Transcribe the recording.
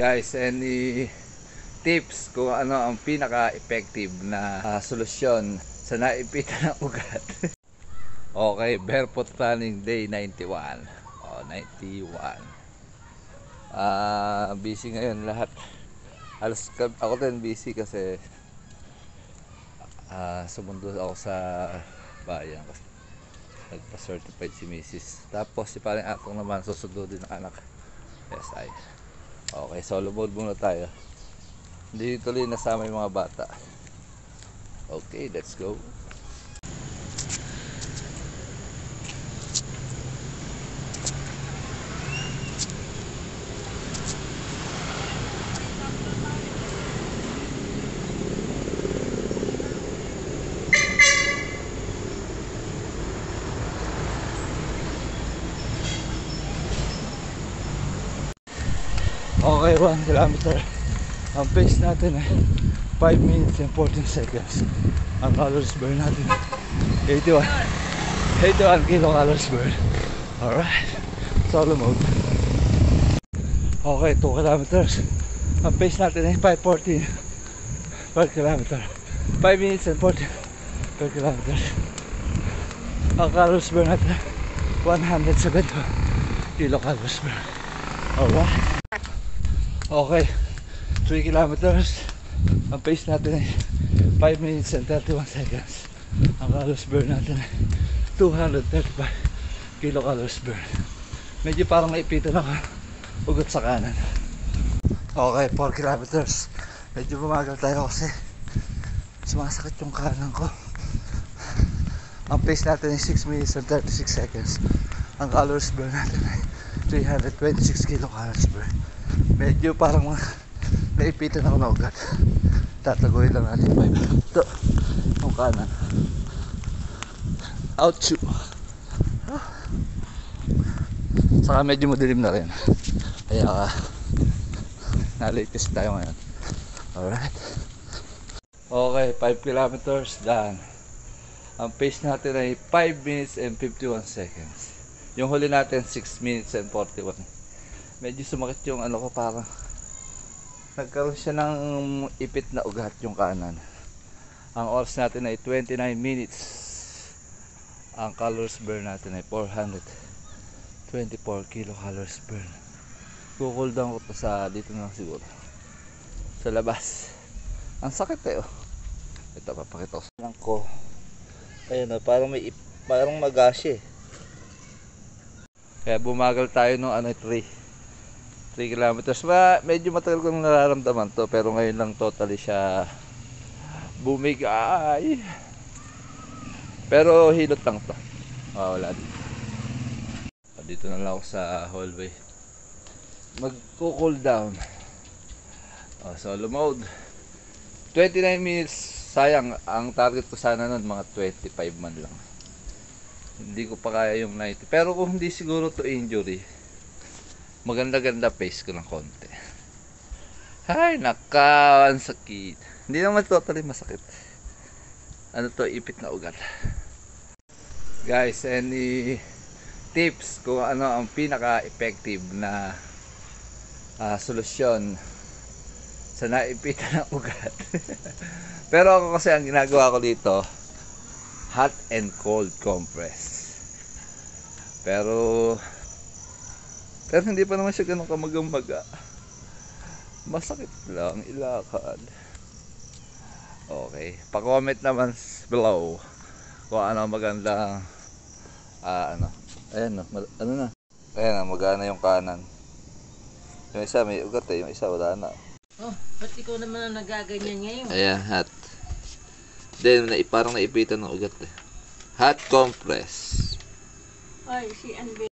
Guys, any tips kung ano ang pinaka-effective na solusyon sa naipitan ng ugat? Okay, barefoot planning day 91. 91. Busy ngayon lahat. Halos ako din busy kasi sumundo ako sa bayan kasi nagpa-certified si Mrs. Tapos si parang akong naman susundo din ng anak. SI. Okay, solo mode muna tayo. Hindi tuloy nasama yung mga bata. Okay, let's go. Okay, 1 kilometer. Ang pace natin ay 5 minutes and 14 seconds. Ang calories burn natin 81 kilocalories burn. Alright, solo mode. Okay, 2 kilometers. Ang pace natin ay 5:14 per kilometer. 5 minutes and 14 per kilometer. Ang calories burn natin 170 kilocalories burn. Alright. Okay, 3 kilometers. Ang pace natin ay 5 minutes and 31 seconds. Ang calories burn natin ay 235 kilocalories burn. Medyo parang naipitan ako ugat sa kanan. Okay, 4 kilometers. Medyo bumagal tayo kasi sumasakit yung kanan ko. Ang pace natin ay 6 minutes and 36 seconds. Ang calories burn natin ay 326 kilocalories burn. Medyo parang naipitan ako na ugat. Tataguin lang natin 5. Ito, yung kanan. Ouch! Saka medyo madilim na rin. Kaya na-latest tayo ngayon. Alright. Okay, 5 kilometers done. Ang pace natin ay 5 minutes and 51 seconds. Yung huli natin 6 minutes and 41. Medyo sumakit yung ano ko, parang nagkaroon siya ng ipit na ugat yung kanan. Ang oras natin ay 29 minutes. Ang calories burn natin ay 424 kilocalories burn. Cool down ko to sa dito na siguro sa labas. Ang sakit kayo. Ito, papakita ko sa lang ko. Ayun na, parang magashi. Kaya bumagal tayo no 3 kilometers. Medyo matagal kong nararamdaman to, pero ngayon lang totally siya bumigay. Pero hilot lang to. Wala dito. Dito na lang ako sa hallway. Magko-cool down. Solo mode. 29 minutes. Sayang, ang target ko sana nun mga 25 man lang. Hindi ko pa kaya yung 90. Pero kung hindi siguro to injury, maganda-ganda pace ko ng konti. Ay, nakaw, ang sakit. Hindi naman totally masakit. Ano to, ipit na ugat. Guys, any tips kung ano ang pinaka-effective na solusyon sa naipitan ng ugat? Pero ako kasi ang ginagawa ko dito, hot and cold compress. Pero hindi pa naman siya ganun kamagamaga. Masakit lang ilakad. Okay, pa-comment naman below kung ano magandang ayan na. Ayan na, magana yung kanan. Yung isa may ugat yung isa wala na. Oh, ba't ikaw naman ang nagaganyan ngayon? Ayan, hot. Then, parang naipitan ng ugat eh. Hot compress. Ay, si Anbe.